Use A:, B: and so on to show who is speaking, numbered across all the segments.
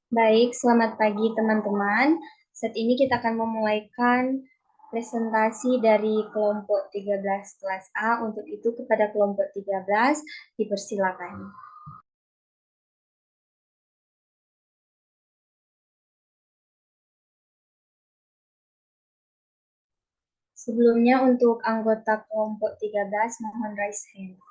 A: Baik, selamat pagi teman-teman. Saat ini kita akan memulaikan presentasi dari kelompok 13 kelas A. Untuk itu kepada kelompok 13 dipersilakan. Sebelumnya untuk anggota kelompok 13 mohon raise hand.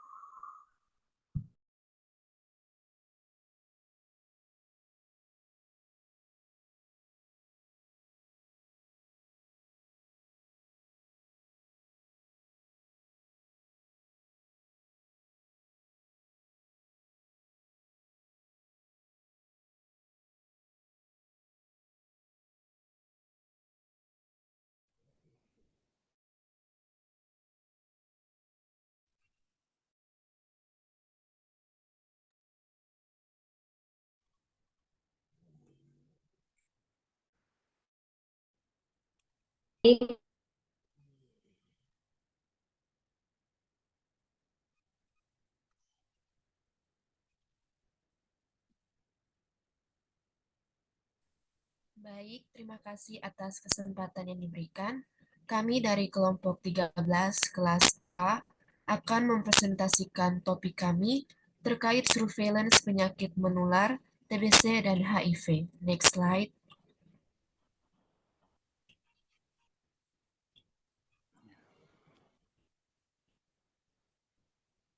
B: Baik, terima kasih atas kesempatan yang diberikan. Kami dari kelompok 13 kelas A akan mempresentasikan topik kami terkait surveillance penyakit menular, TBC, dan HIV. Next slide.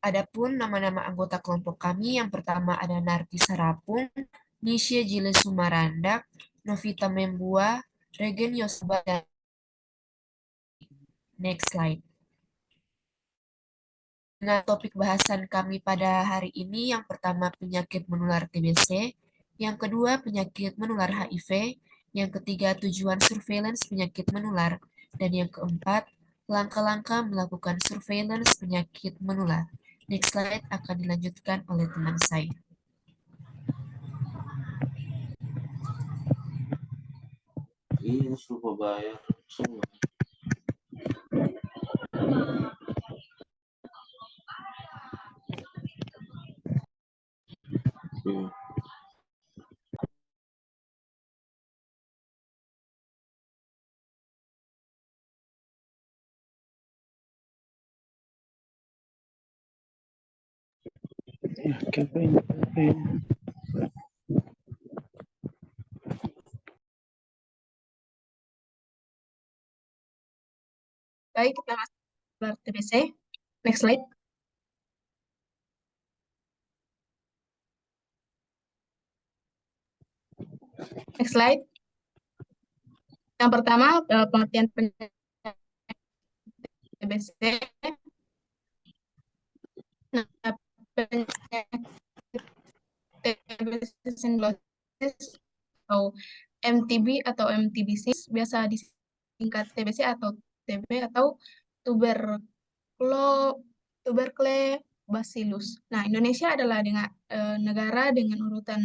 B: Adapun nama-nama anggota kelompok kami, yang pertama ada Narti Sarapung, Nisha Jile Sumarandak, Novita Membua, Regen Yosba, dan next slide. Dengan topik bahasan kami pada hari ini, yang pertama penyakit menular TBC, yang kedua penyakit menular HIV, yang ketiga tujuan surveillance penyakit menular, dan yang keempat langkah-langkah melakukan surveillance penyakit menular. Next slide akan dilanjutkan oleh teman saya.
C: Iya, suruh bayar semua.
D: Baik, kita masuk ke TBC. Next slide. Next slide. Yang pertama, pengertian penyakit TBC. Nah, penyakit TBC sinulosis atau MTB atau MTBC biasa disingkat TBC atau TB atau tuberculobacillus. Nah, Indonesia adalah negara dengan urutan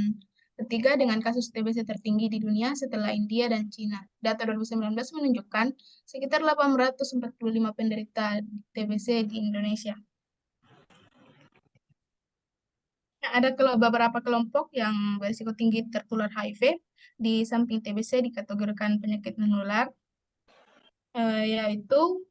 D: ketiga dengan kasus TBC tertinggi di dunia setelah India dan Cina. Data 2019 menunjukkan sekitar 845 penderita TBC di Indonesia. Nah, ada beberapa kelompok yang berisiko tinggi tertular HIV. Di samping TBC dikategorikan penyakit menular, yaitu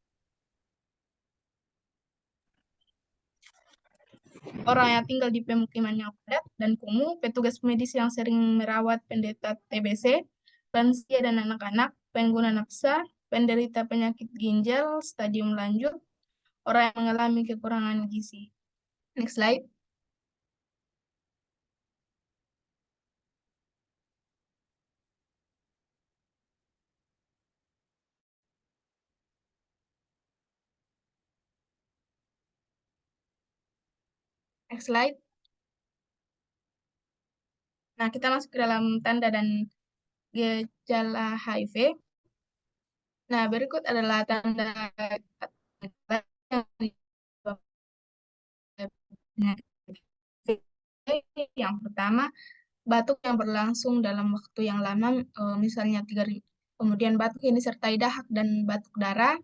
D: orang yang tinggal di pemukiman yang padat dan kumuh, petugas medis yang sering merawat penderita TBC, lansia dan anak-anak, pengguna naksa, penderita penyakit ginjal, stadium lanjut, orang yang mengalami kekurangan gizi. Next slide. Next slide. Nah, kita masuk ke dalam tanda dan gejala HIV. Nah, berikut adalah tanda yang pertama, batuk yang berlangsung dalam waktu yang lama, misalnya 3 kemudian batuk yang disertai dahak dan batuk darah.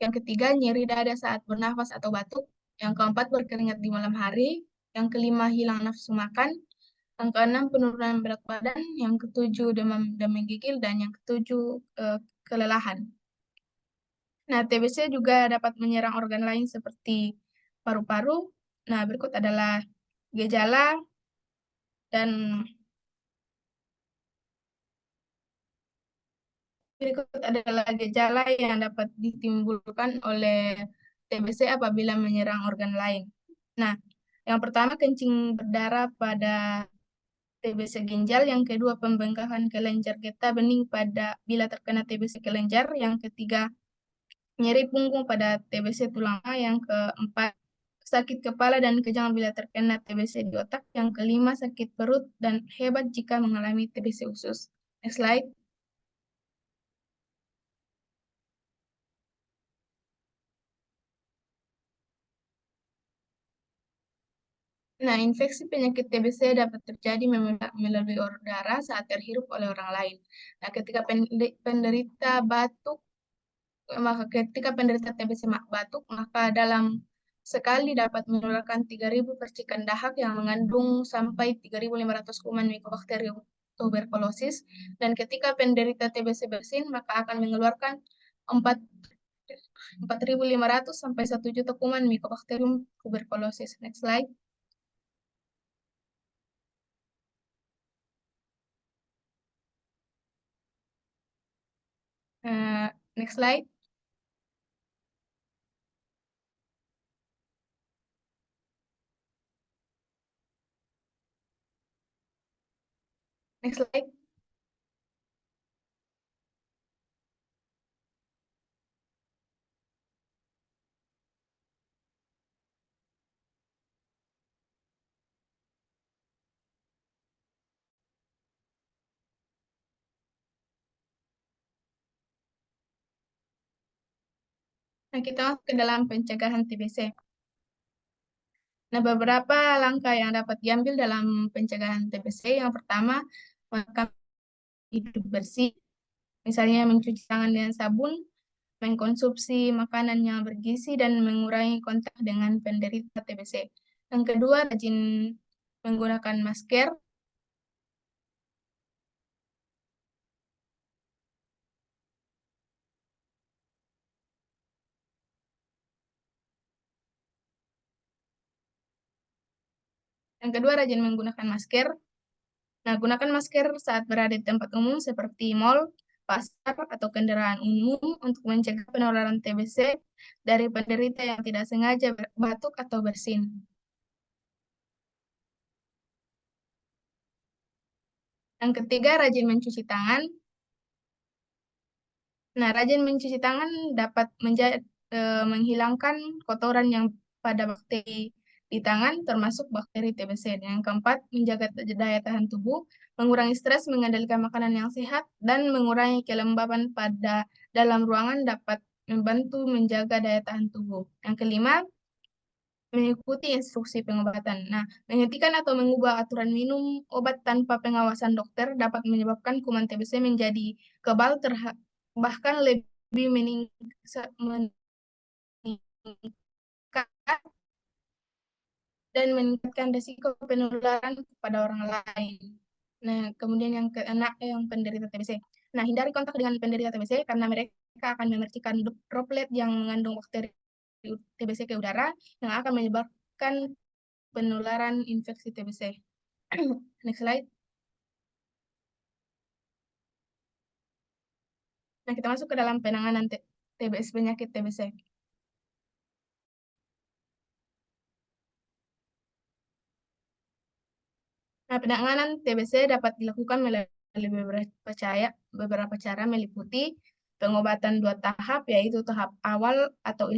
D: Yang ketiga, nyeri dada saat bernafas atau batuk. Yang keempat, berkeringat di malam hari. Yang kelima, hilang nafsu makan. Yang keenam, penurunan berat badan. Yang ketujuh, demam dan menggigil. Dan yang ketujuh, kelelahan. Nah, TBC juga dapat menyerang organ lain seperti paru-paru. Nah, berikut adalah gejala dan berikut adalah gejala yang dapat ditimbulkan oleh TBC apabila menyerang organ lain. Nah, yang pertama kencing berdarah pada TBC ginjal, yang kedua pembengkakan kelenjar getah bening pada bila terkena TBC kelenjar, yang ketiga nyeri punggung pada TBC tulang, yang keempat sakit kepala dan kejang bila terkena TBC di otak, yang kelima sakit perut dan hebat jika mengalami TBC usus. Next slide. Nah, infeksi penyakit TBC dapat terjadi melalui udara saat terhirup oleh orang lain. Nah, ketika penderita batuk, ketika penderita TBC batuk, maka dalam sekali dapat menularkan 3.000 percikan dahak yang mengandung sampai 3.500 kuman Mycobacterium tuberculosis. Dan ketika penderita TBC bersin, maka akan mengeluarkan 4.500 sampai 1 juta kuman Mycobacterium tuberculosis. Next slide. Next slide. Next slide. Nah, kita masuk ke dalam pencegahan TBC. Nah, beberapa langkah yang dapat diambil dalam pencegahan TBC. Yang pertama, makan hidup bersih. Misalnya mencuci tangan dengan sabun, mengkonsumsi makanan yang bergizi, dan mengurangi kontak dengan penderita TBC. Yang kedua, rajin menggunakan masker. Yang kedua, rajin menggunakan masker. Nah, gunakan masker saat berada di tempat umum seperti mal, pasar, atau kendaraan umum untuk mencegah penularan TBC dari penderita yang tidak sengaja batuk atau bersin. Yang ketiga, rajin mencuci tangan. Nah, rajin mencuci tangan dapat menghilangkan kotoran yang pada bakteri di tangan, termasuk bakteri TBC. Dan yang keempat, menjaga daya tahan tubuh, mengurangi stres, mengendalikan makanan yang sehat, dan mengurangi kelembaban pada dalam ruangan dapat membantu menjaga daya tahan tubuh. Yang kelima, mengikuti instruksi pengobatan. Nah, menghentikan atau mengubah aturan minum obat tanpa pengawasan dokter dapat menyebabkan kuman TBC menjadi kebal, bahkan lebih meningkat dan meningkatkan risiko penularan kepada orang lain. Nah, kemudian yang keenam, yang penderita TBC. Nah, hindari kontak dengan penderita TBC karena mereka akan memercikan droplet yang mengandung bakteri TBC ke udara yang akan menyebabkan penularan infeksi TBC. Next slide. Nah, kita masuk ke dalam penanganan TBC, penyakit TBC. Nah, penanganan TBC dapat dilakukan melalui beberapa cara meliputi pengobatan 2 tahap, yaitu tahap awal atau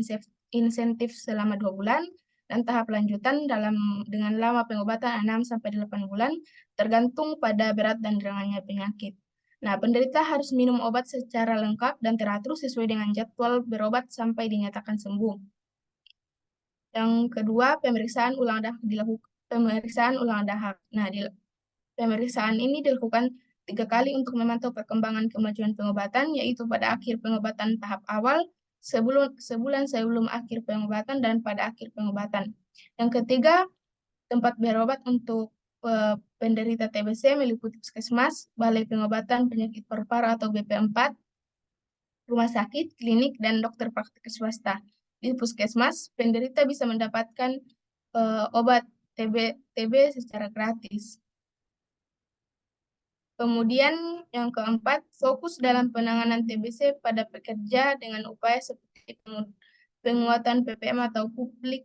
D: insentif selama 2 bulan, dan tahap lanjutan dengan lama pengobatan 6-8 bulan, tergantung pada berat dan ringannya penyakit. Nah, penderita harus minum obat secara lengkap dan teratur sesuai dengan jadwal berobat sampai dinyatakan sembuh. Yang kedua, pemeriksaan ulang dahak. Nah, pemeriksaan ini dilakukan 3 kali untuk memantau perkembangan kemajuan pengobatan, yaitu pada akhir pengobatan tahap awal, sebulan sebelum akhir pengobatan, dan pada akhir pengobatan. Yang ketiga, tempat berobat untuk penderita TBC meliputi puskesmas, balai pengobatan penyakit paru-paru atau BP4, rumah sakit, klinik, dan dokter praktik swasta. Di puskesmas, penderita bisa mendapatkan obat TB secara gratis. Kemudian yang keempat, fokus dalam penanganan TBC pada pekerja dengan upaya seperti penguatan PPM atau public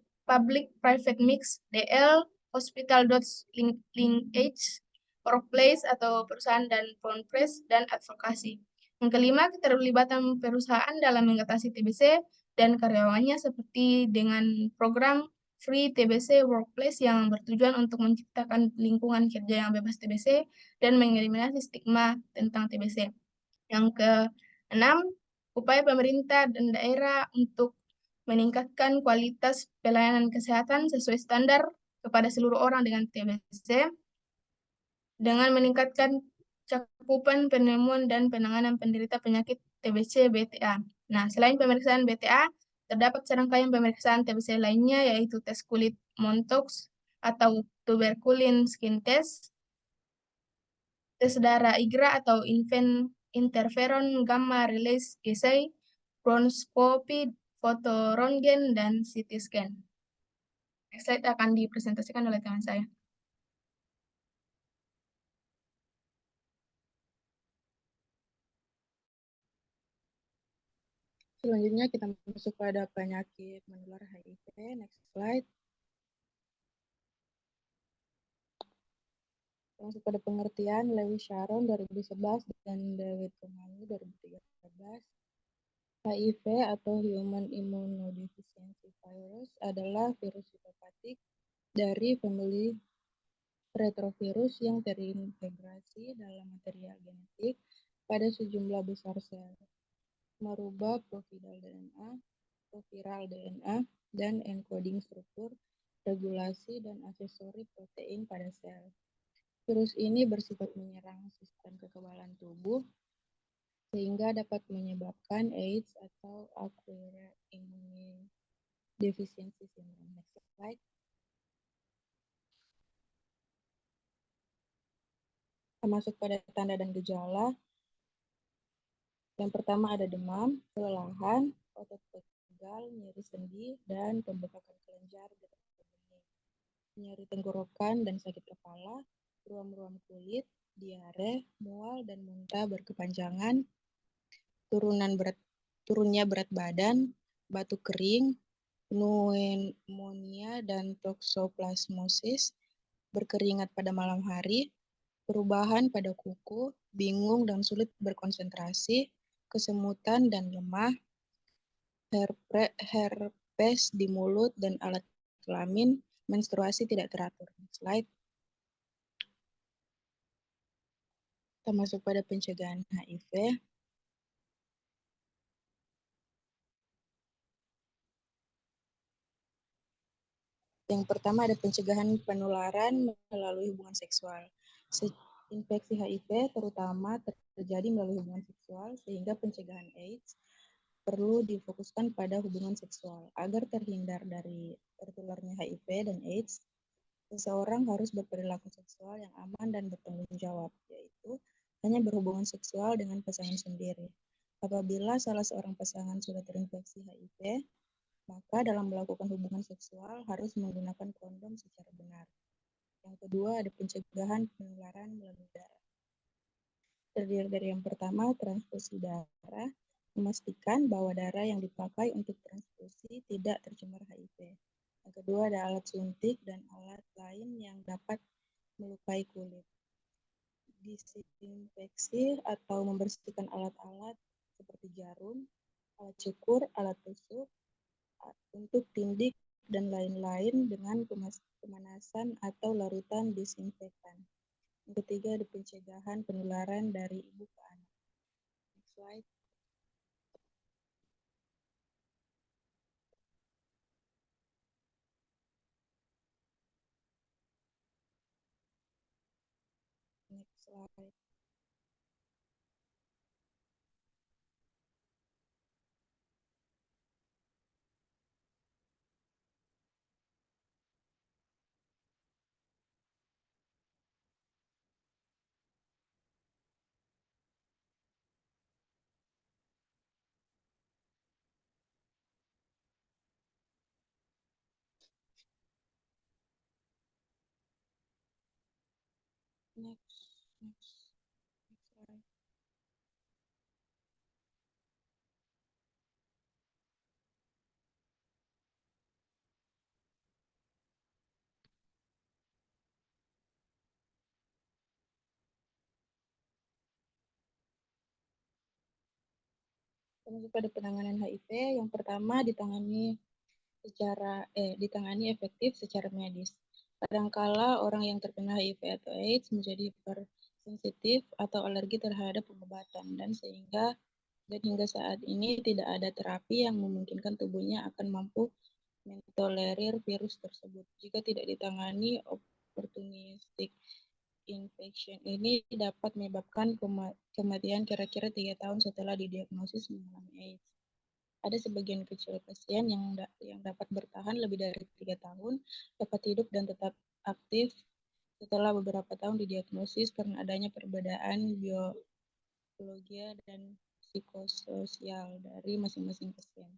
D: private mix, DL, hospital dots linkage, workplace atau perusahaan dan press dan advokasi. Yang kelima, keterlibatan perusahaan dalam mengatasi TBC dan karyawannya seperti dengan program Free TBC Workplace yang bertujuan untuk menciptakan lingkungan kerja yang bebas TBC dan mengeliminasi stigma tentang TBC. Yang keenam, upaya pemerintah dan daerah untuk meningkatkan kualitas pelayanan kesehatan sesuai standar kepada seluruh orang dengan TBC dengan meningkatkan cakupan penemuan dan penanganan penderita penyakit TBC BTA. Nah, selain pemeriksaan BTA, terdapat serangkaian pemeriksaan TBC lainnya yaitu tes kulit Montox atau tuberculin skin test, tes darah IGRA atau interferon gamma release assay, bronskopi, fotorongen, dan CT scan. Next slide akan dipresentasikan oleh teman saya.
E: Selanjutnya kita masuk pada penyakit menular HIV. Next slide. Masuk pada pengertian Lewis Sharon 2011 dan David Romani 2013. HIV atau Human Immunodeficiency Virus adalah virus sitopatik dari famili retrovirus yang terintegrasi dalam material genetik pada sejumlah besar sel, merubah proviral DNA, dan encoding struktur, regulasi, dan aksesori protein pada sel. Virus ini bersifat menyerang sistem kekebalan tubuh, sehingga dapat menyebabkan AIDS atau Acquired Immunodeficiency Syndrome. Next slide. Kita masuk pada tanda dan gejala. Yang pertama ada demam, kelelahan, otot pegal, nyeri sendi, dan pembekakan kelenjar getah bening, nyeri tenggorokan dan sakit kepala, ruam-ruam kulit, diare, mual dan muntah berkepanjangan, turunnya berat badan, batuk kering, pneumonia dan toksoplasmosis, berkeringat pada malam hari, perubahan pada kuku, bingung dan sulit berkonsentrasi, kesemutan dan lemah, herpes di mulut dan alat kelamin, menstruasi tidak teratur. Slide. Kita masuk pada pencegahan HIV. Yang pertama ada pencegahan penularan melalui hubungan seksual. Infeksi HIV terutama terjadi melalui hubungan seksual, sehingga pencegahan AIDS perlu difokuskan pada hubungan seksual. Agar terhindar dari tertularnya HIV dan AIDS, seseorang harus berperilaku seksual yang aman dan bertanggung jawab, yaitu hanya berhubungan seksual dengan pasangan sendiri. Apabila salah seorang pasangan sudah terinfeksi HIV, maka dalam melakukan hubungan seksual harus menggunakan kondom secara benar. Yang kedua ada pencegahan penularan melalui darah. Terdiri dari yang pertama transfusi darah, memastikan bahwa darah yang dipakai untuk transfusi tidak tercemar HIV. Yang kedua ada alat suntik dan alat lain yang dapat melukai kulit. Disinfeksi atau membersihkan alat-alat seperti jarum, alat cukur, alat tusuk, untuk tindik dan lain-lain dengan pemanasan atau larutan disinfektan. Yang ketiga ada pencegahan penularan dari ibu ke anak. Next slide. Next slide. Next slide. Masuk pada penanganan HIV, yang pertama ditangani efektif secara medis. Kadangkala orang yang terkena HIV atau AIDS menjadi hipersensitif atau alergi terhadap pengobatan dan hingga saat ini tidak ada terapi yang memungkinkan tubuhnya akan mampu mentolerir virus tersebut. Jika tidak ditangani, opportunistic infection ini dapat menyebabkan kematian kira-kira 3 tahun setelah didiagnosis mengalami AIDS. Ada sebagian kecil pasien yang dapat bertahan lebih dari 3 tahun, dapat hidup dan tetap aktif setelah beberapa tahun didiagnosis karena adanya perbedaan biologi dan psikososial dari masing-masing pasien.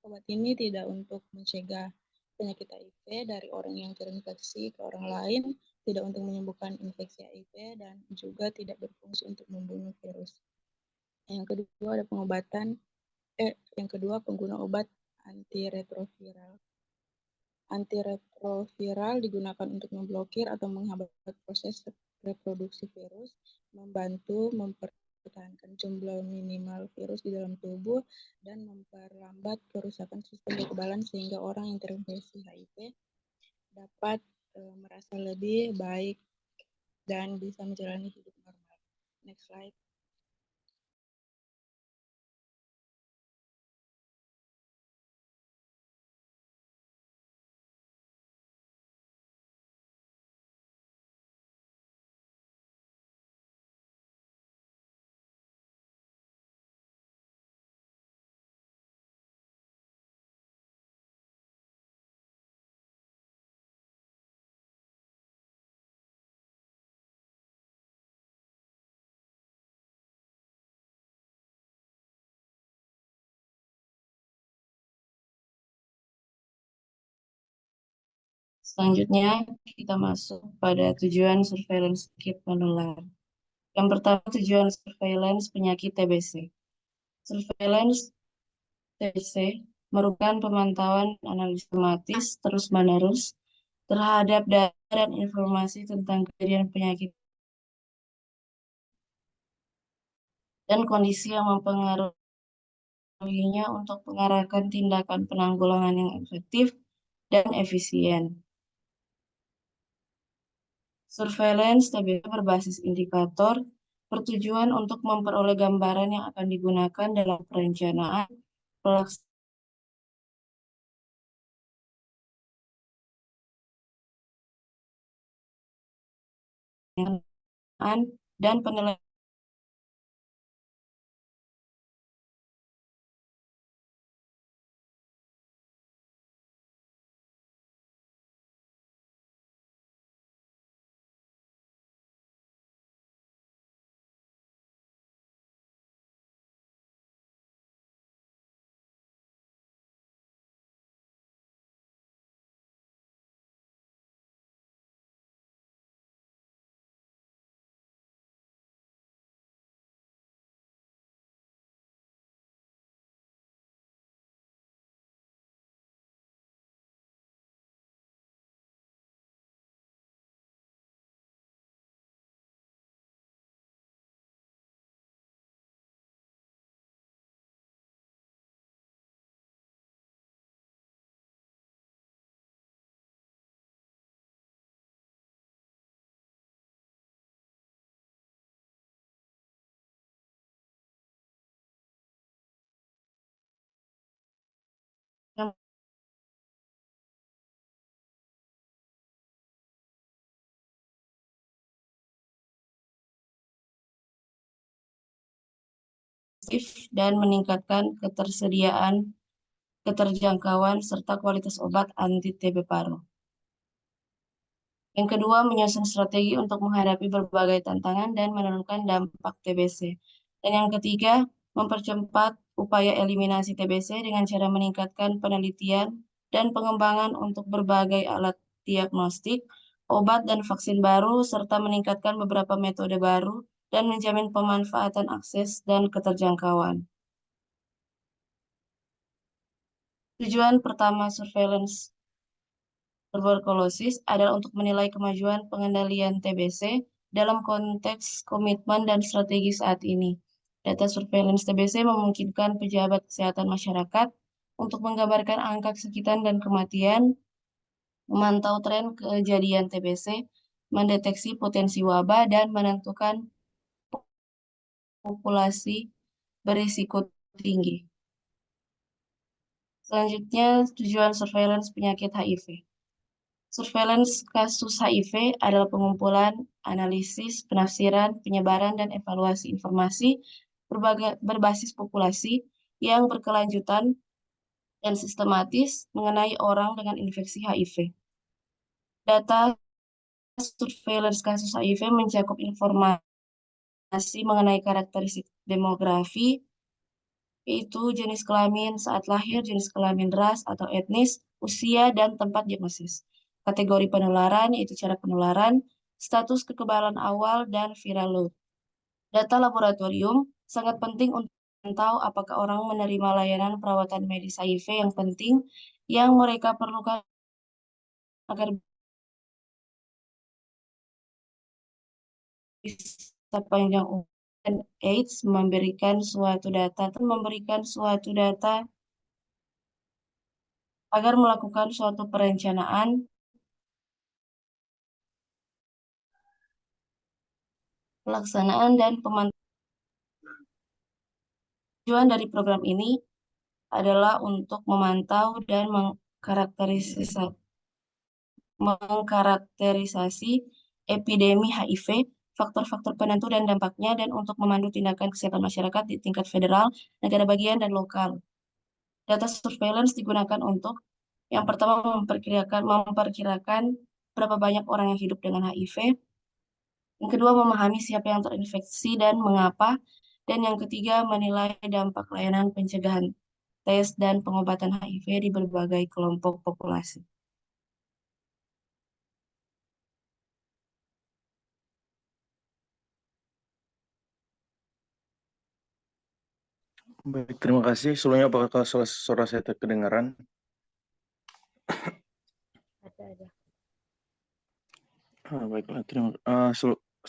E: Obat ini tidak untuk mencegah penyakit HIV dari orang yang terinfeksi ke orang lain, tidak untuk menyembuhkan infeksi HIV, dan juga tidak berfungsi untuk membunuh virus. Yang kedua, pengguna obat antiretroviral. Antiretroviral digunakan untuk memblokir atau menghambat proses reproduksi virus, membantu mempertahankan jumlah minimal virus di dalam tubuh, dan memperlambat kerusakan sistem kekebalan sehingga orang yang terinfeksi HIV dapat merasa lebih baik dan bisa menjalani hidup normal. Next slide.
F: Selanjutnya, kita masuk pada tujuan surveillance penyakit menular. Yang pertama, tujuan surveillance penyakit TBC. Surveillance TBC merupakan pemantauan analisis terus-menerus terhadap data dan informasi tentang kejadian penyakit dan kondisi yang mempengaruhinya untuk mengarahkan tindakan penanggulangan yang efektif dan efisien. Surveillance TBC berbasis indikator bertujuan untuk memperoleh gambaran yang akan digunakan dalam perencanaan, pelaksanaan, dan penilaian dan meningkatkan keterjangkauan serta kualitas obat anti-TB paru. Yang kedua, menyusun strategi untuk menghadapi berbagai tantangan dan menurunkan dampak TBC. Dan yang ketiga, mempercepat upaya eliminasi TBC dengan cara meningkatkan penelitian dan pengembangan untuk berbagai alat diagnostik, obat dan vaksin baru, serta meningkatkan beberapa metode baru dan menjamin pemanfaatan akses dan keterjangkauan. Tujuan pertama surveillance tuberkulosis adalah untuk menilai kemajuan pengendalian TBC dalam konteks komitmen dan strategi saat ini. Data surveillance TBC memungkinkan pejabat kesehatan masyarakat untuk menggambarkan angka kesakitan dan kematian, memantau tren kejadian TBC, mendeteksi potensi wabah, dan menentukan populasi berisiko tinggi. Selanjutnya, tujuan surveillance penyakit HIV. Surveillance kasus HIV adalah pengumpulan, analisis, penafsiran, penyebaran, dan evaluasi informasi berbasis populasi yang berkelanjutan dan sistematis mengenai orang dengan infeksi HIV. Data surveillance kasus HIV mencakup informasi mengenai karakteristik demografi, yaitu jenis kelamin saat lahir, jenis kelamin ras atau etnis, usia, dan tempat diagnosis. Kategori penularan, yaitu cara penularan, status kekebalan awal, dan viral load. Data laboratorium sangat penting untuk tahu apakah orang menerima layanan perawatan medis HIV yang penting yang mereka perlukan agar bisa panjang umur. Dan AIDS memberikan suatu data agar melakukan suatu perencanaan, pelaksanaan, dan pemantauan. Tujuan dari program ini adalah untuk memantau dan mengkarakterisasi epidemi HIV, faktor-faktor penentu dan dampaknya, dan untuk memandu tindakan kesehatan masyarakat di tingkat federal, negara bagian, dan lokal. Data surveillance digunakan untuk yang pertama memperkirakan berapa banyak orang yang hidup dengan HIV, yang kedua memahami siapa yang terinfeksi dan mengapa, dan yang ketiga menilai dampak layanan pencegahan tes dan pengobatan HIV di berbagai kelompok populasi.
G: Baik, terima kasih. Sebelumnya apakah suara saya terkedengaran?
B: Ada.
G: Baiklah,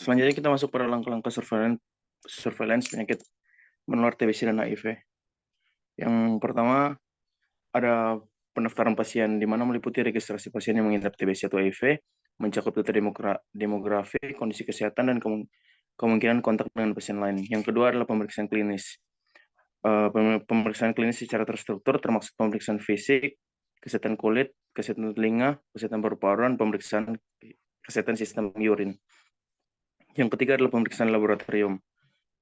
G: selanjutnya kita masuk pada langkah-langkah surveillance penyakit menular TBC dan HIV. Yang pertama ada pendaftaran pasien di mana meliputi registrasi pasien yang mengidap TBC atau HIV, mencakup data demografi, kondisi kesehatan, dan kemungkinan kontak dengan pasien lain. Yang kedua adalah pemeriksaan klinis. Pemeriksaan klinis secara terstruktur termasuk pemeriksaan fisik, kesehatan kulit, kesehatan telinga, kesehatan paru-paru, pemeriksaan kesehatan sistem urin. Yang ketiga adalah pemeriksaan laboratorium.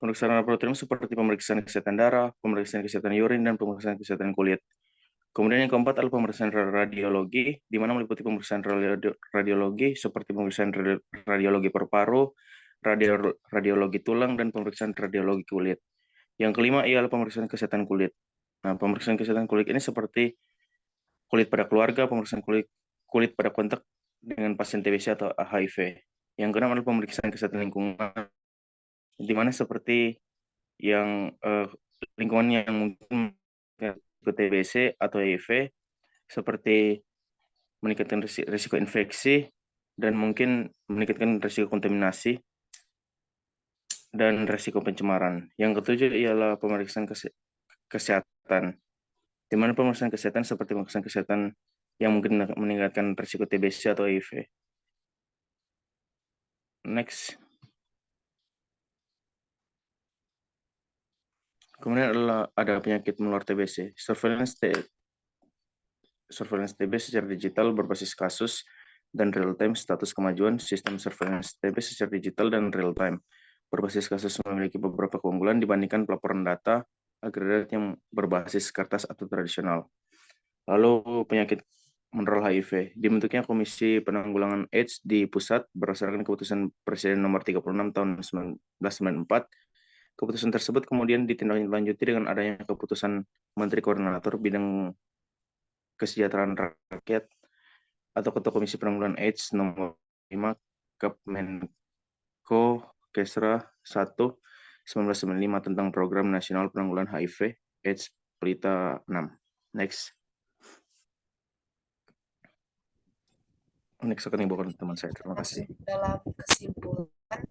G: Pemeriksaan laboratorium seperti pemeriksaan kesehatan darah, pemeriksaan kesehatan urin, dan pemeriksaan kesehatan kulit. Kemudian yang keempat adalah pemeriksaan radiologi, di mana meliputi pemeriksaan radiologi seperti pemeriksaan radiologi paru-paru, radiologi tulang, dan pemeriksaan radiologi kulit. Yang kelima ialah pemeriksaan kesehatan kulit. Nah, pemeriksaan kesehatan kulit ini seperti kulit pada keluarga, pemeriksaan kulit pada kontak dengan pasien TBC atau HIV. Yang keenam adalah pemeriksaan kesehatan lingkungan, di mana seperti yang lingkungan yang mungkin ke TBC atau HIV, seperti meningkatkan risiko infeksi dan mungkin meningkatkan risiko kontaminasi dan risiko pencemaran. Yang ketujuh ialah pemeriksaan kesehatan, di mana pemeriksaan kesehatan seperti pemeriksaan kesehatan yang mungkin meningkatkan risiko TBC atau HIV. Next. Kemudian ada penyakit menular TBC. Surveillance TB secara digital berbasis kasus dan real-time status kemajuan sistem surveillance TB secara digital dan real-time. Berbasis kasus memiliki beberapa keunggulan dibandingkan pelaporan data agregat yang berbasis kertas atau tradisional. Lalu penyakit menular HIV. Dibentuknya Komisi Penanggulangan AIDS di pusat berdasarkan keputusan Presiden nomor 36 tahun 1994. Keputusan tersebut kemudian ditindaklanjuti dengan adanya keputusan Menteri Koordinator Bidang Kesejahteraan Rakyat atau Ketua Komisi Penanggulangan AIDS nomor Kemenko Kesra 1 1995 tentang Program Nasional Penanggulangan HIV/AIDS Pelita 6. Next akan dibawakan teman saya. Terima kasih.
B: Dalam kesimpulan,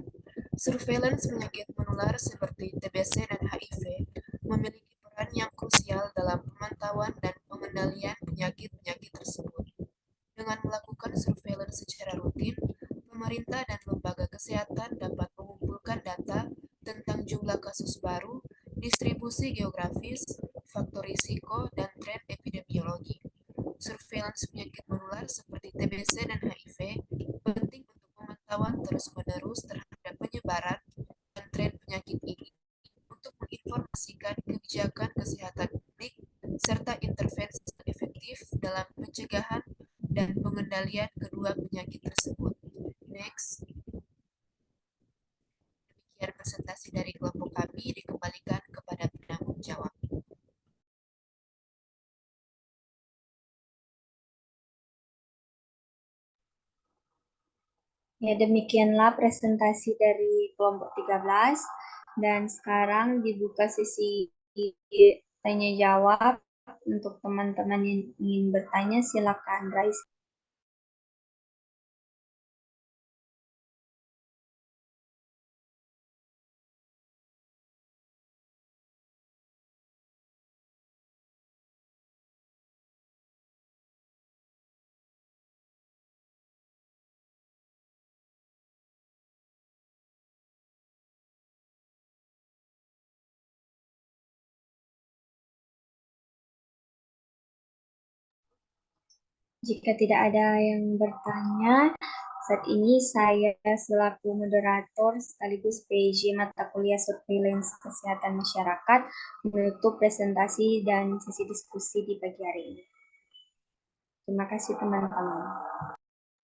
B: surveillance penyakit menular seperti TBC dan HIV memiliki peran yang krusial dalam pemantauan dan pengendalian penyakit-penyakit tersebut. Dengan melakukan surveillance secara rutin, pemerintah dan lembaga kesehatan dapat mengumpulkan data tentang jumlah kasus baru, distribusi geografis, faktor risiko, dan tren epidemiologi. Surveillance penyakit menular seperti TBC dan HIV penting untuk pemantauan terus-menerus terhadap penyebaran dan tren penyakit ini untuk menginformasikan kebijakan kesehatan publik serta intervensi efektif dalam pencegahan dan pengendalian kedua penyakit tersebut. Next. Demikian presentasi dari kelompok kami, dikembalikan kepada penanggung jawab.
A: Ya, demikianlah presentasi dari kelompok 13 dan sekarang dibuka sesi tanya jawab. Untuk teman-teman yang ingin bertanya silakan raise. Jika tidak ada yang bertanya, saat ini saya selaku moderator sekaligus PJ mata kuliah Surveillance Kesehatan Masyarakat menutup presentasi dan sesi diskusi di pagi hari ini. Terima kasih teman-teman.